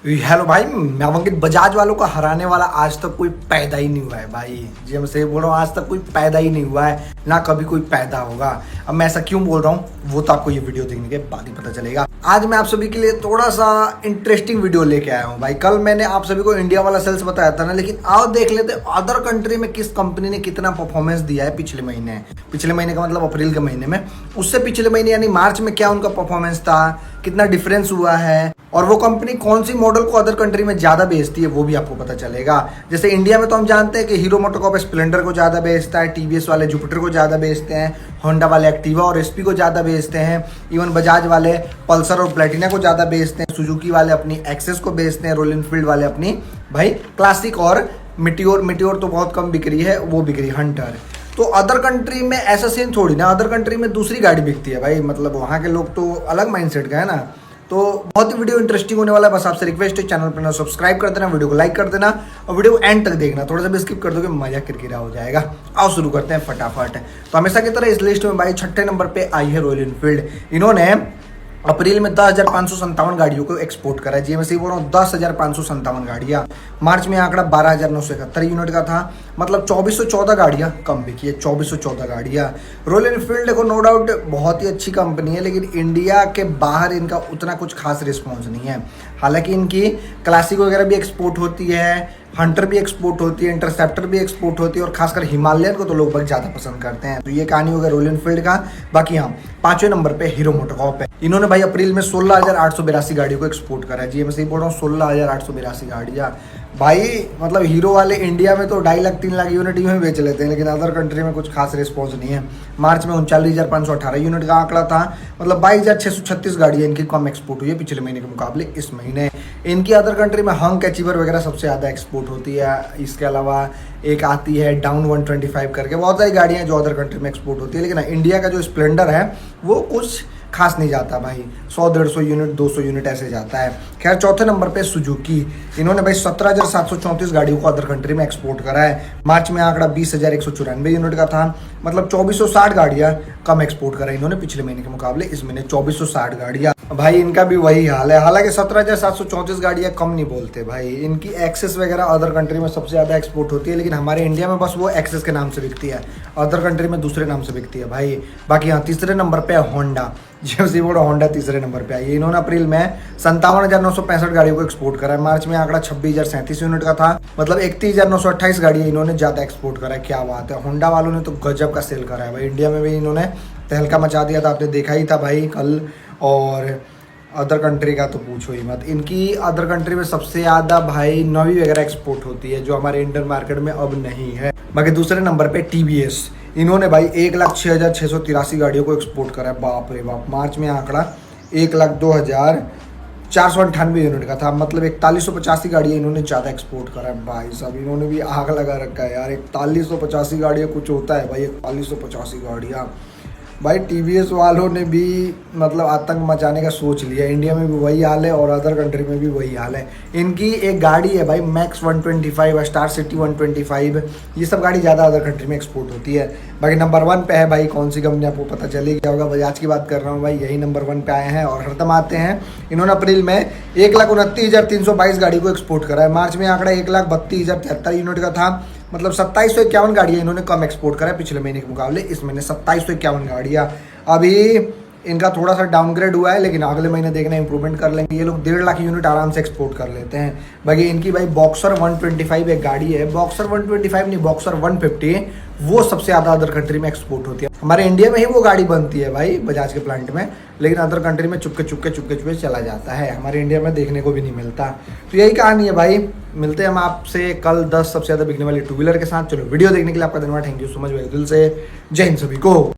Hello भाई, मैं अंकित। बजाज वालों को हराने वाला आज तक कोई पैदा ही नहीं हुआ है भाई। जी हम से बोल रहा हूँ, आज तक कोई पैदा ही नहीं हुआ है, ना कभी कोई पैदा होगा। अब मैं ऐसा क्यों बोल रहा हूँ वो तो आपको ये वीडियो देखने के बाद ही पता चलेगा। आज मैं आप सभी के लिए थोड़ा सा इंटरेस्टिंग वीडियो लेके आया हूँ भाई। कल मैंने आप सभी को इंडिया वाला सेल्स बताया था ना, लेकिन आओ देख लेते अदर कंट्री में किस कंपनी ने कितना परफॉर्मेंस दिया है पिछले महीने का मतलब अप्रैल के महीने में, उससे पिछले महीने यानी मार्च में क्या उनका परफॉर्मेंस था, कितना डिफरेंस हुआ है, और वो कंपनी कौन सी मॉडल को अदर कंट्री में ज़्यादा बेचती है वो भी आपको पता चलेगा। जैसे इंडिया में तो हम जानते हैं कि हीरो मोटोकॉर्प स्प्लेंडर को ज़्यादा बेचता है, टीवीएस वाले जुपिटर को ज़्यादा बेचते हैं, होंडा वाले एक्टिवा और एसपी को ज़्यादा बेचते हैं, इवन बजाज वाले पल्सर और प्लेटिना को ज़्यादा बेचते हैं, सुजुकी वाले अपनी एक्सेस को बेचते हैं, रॉयल एनफील्ड वाले अपनी भाई क्लासिक, और मिटियोर तो बहुत कम बिक रही है, वो बिक रही हंटर। तो अदर कंट्री में ऐसा सीन थोड़ी ना, अदर कंट्री में दूसरी गाड़ी बिकती है भाई। मतलब वहाँ के लोग तो अलग माइंडसेट का है ना। तो बहुत ही वीडियो इंटरेस्टिंग होने वाला है। बस आपसे रिक्वेस्ट है, चैनल पर ना सब्सक्राइब कर देना, वीडियो को लाइक कर देना और वीडियो को एंड तक देखना। थोड़ा सा भी स्किप कर दोगे मजा किरकिरा हो जाएगा। आओ शुरू करते हैं फटाफट। तो हमेशा की तरह इस लिस्ट में भाई छठे नंबर पे आई है रॉयल एनफील्ड। इन्होंने अप्रैल में 10,557 गाड़ियों को एक्सपोर्ट करा है। जी मैं सही बोल रहा हूँ, 10,557 गाड़ियाँ। मार्च में आंकड़ा 12,971 यूनिट का था, मतलब 2414 गाड़ियाँ कम बिकी है, 2414 गाड़ियाँ। रॉयल एनफील्ड देखो नो डाउट बहुत ही अच्छी कंपनी है, लेकिन इंडिया के बाहर इनका उतना कुछ खास रिस्पॉन्स नहीं है। हालांकि इनकी क्लासिक वगैरह भी एक्सपोर्ट होती है, हंटर भी एक्सपोर्ट होती है, इंटरसेप्टर भी एक्सपोर्ट होती है, और खासकर हिमालयन को तो लोग बहुत ज़्यादा पसंद करते हैं। तो ये कहानी होगा रॉयल एनफील्ड का। बाकी हाँ, पांचवें नंबर पे हीरो मोटोकॉर्प है। इन्होंने भाई अप्रैल में 16,882 गाड़ियों को एक्सपोर्ट करा है। जी मैं सही बोल रहा हूँ, 16,882 गाड़ियाँ भाई। मतलब हीरो वाले इंडिया में तो 2.5 लाख 3 लाख यूनिट में बेच लेते हैं, लेकिन अदर कंट्री में कुछ खास रिस्पॉन्स नहीं है। मार्च में 39,518 यूनिट का आंकड़ा था, मतलब 22,636 गाड़ियाँ इनकी कम एक्सपोर्ट हुई है पिछले महीने के मुकाबले इस महीने। इनकी अदर कंट्री में हंक अचीवर वगैरह सबसे ज़्यादा एक्सपोर्ट होती है। इसके अलावा एक आती है डाउन 125 करके, बहुत सारी गाड़ियाँ जो अदर कंट्री में एक्सपोर्ट होती है। लेकिन इंडिया का जो स्प्लेंडर है वो कुछ खास नहीं जाता भाई, 100-150 यूनिट 200 यूनिट ऐसे जाता है। खैर चौथे नंबर पे सुजुकी। इन्होंने भाई 17,734 गाड़ियों को अदर कंट्री में एक्सपोर्ट करा है। मार्च में आंकड़ा 20,194 यूनिट का था, मतलब 2460 गाड़ियाँ कम एक्सपोर्ट करा इन्होंने पिछले महीने के मुकाबले इस महीने, 2460 गाड़ियाँ। भाई इनका भी वही हाल है। हालांकि 17,734 गाड़ियाँ कम नहीं बोलते भाई, इनकी एक्सेस वगैरह अदर कंट्री में सबसे ज़्यादा एक्सपोर्ट होती है, लेकिन हमारे इंडिया में बस वो एक्सेस के नाम से बिकती है, अदर कंट्री में दूसरे नाम से बिकती है भाई। बाकी यहाँ तीसरे नंबर पे होंडा। जी बोलो, होंडा तीसरे नंबर पे आई है। इन्होंने अप्रैल में 57,965 गाड़ियों को एक्सपोर्ट करा है। मार्च में आंकड़ा 26,037 यूनिट का था, मतलब 31,928 गाड़ियाँ इन्होंने ज़्यादा एक्सपोर्ट करा है। क्या बात है, होंडा वालों ने तो गजब का सेल करा है भाई। इंडिया में भी इन्होंने तहलका मचा दिया था, आपने देखा ही था भाई कल। और अदर कंट्री का तो पूछो ही मत। इनकी अदर कंट्री में सबसे ज़्यादा भाई नवी वगैरह एक्सपोर्ट होती है, जो हमारे इंडियन मार्केट में अब नहीं है। बाकी दूसरे नंबर पे टीवीएस। इन्होंने भाई 1,06,683 गाड़ियों को एक्सपोर्ट करा है। बाप रे बाप। मार्च में आंकड़ा 1,02,498 यूनिट का था, मतलब 4185 गाड़ियाँ इन्होंने ज़्यादा एक्सपोर्ट करा है भाई साहब। इन्होंने भी आग लगा रखा है यार, 4185 गाड़ियाँ कुछ होता है भाई, 4185 गाड़ियाँ भाई। टीवीएस वालों ने भी मतलब आतंक मचाने का सोच लिया। इंडिया में भी वही हाल है और अदर कंट्री में भी वही हाल है। इनकी एक गाड़ी है भाई मैक्स 125, स्टार सिटी 125, ये सब गाड़ी ज़्यादा अदर कंट्री में एक्सपोर्ट होती है। बाकी नंबर 1 पे है भाई कौन सी कंपनी, आपको पता चल ही गया होगा, बजाज की बात कर रहा हूँ भाई। यही नंबर 1 पे आए हैं और हरदम आते हैं। इन्होंने अप्रैल में 1,29,322 गाड़ी को एक्सपोर्ट करा है। मार्च में आंकड़ा 1,32,073 यूनिट का था, मतलब 2751 गाड़ियाँ इन्होंने कम एक्सपोर्ट करा है पिछले महीने के मुकाबले इस महीने, 2751 गाड़ियाँ। अभी इनका थोड़ा सा डाउनग्रेड हुआ है, लेकिन अगले महीने देखना इंप्रूवमेंट कर लेंगे। ये लोग 1.5 लाख यूनिट आराम से एक्सपोर्ट कर लेते हैं। बाकी इनकी भाई बॉक्सर 125 एक गाड़ी है, बॉक्सर 125 नहीं, बॉक्सर 150, वो सबसे ज़्यादा अदर कंट्री में एक्सपोर्ट होती है। हमारे इंडिया में ही वो गाड़ी बनती है भाई बजाज के प्लांट में, लेकिन अदर कंट्री में चुपके चला जाता है, हमारे इंडिया में देखने को भी नहीं मिलता। तो यही कहानी है भाई। मिलते हैं हम आपसे कल 10 सबसे ज़्यादा बिकने वाली टू व्हीलर के साथ। चलो वीडियो देखने के लिए आपका धन्यवाद, थैंक यू सो मच भाई दिल से। जय हिंद सभी को।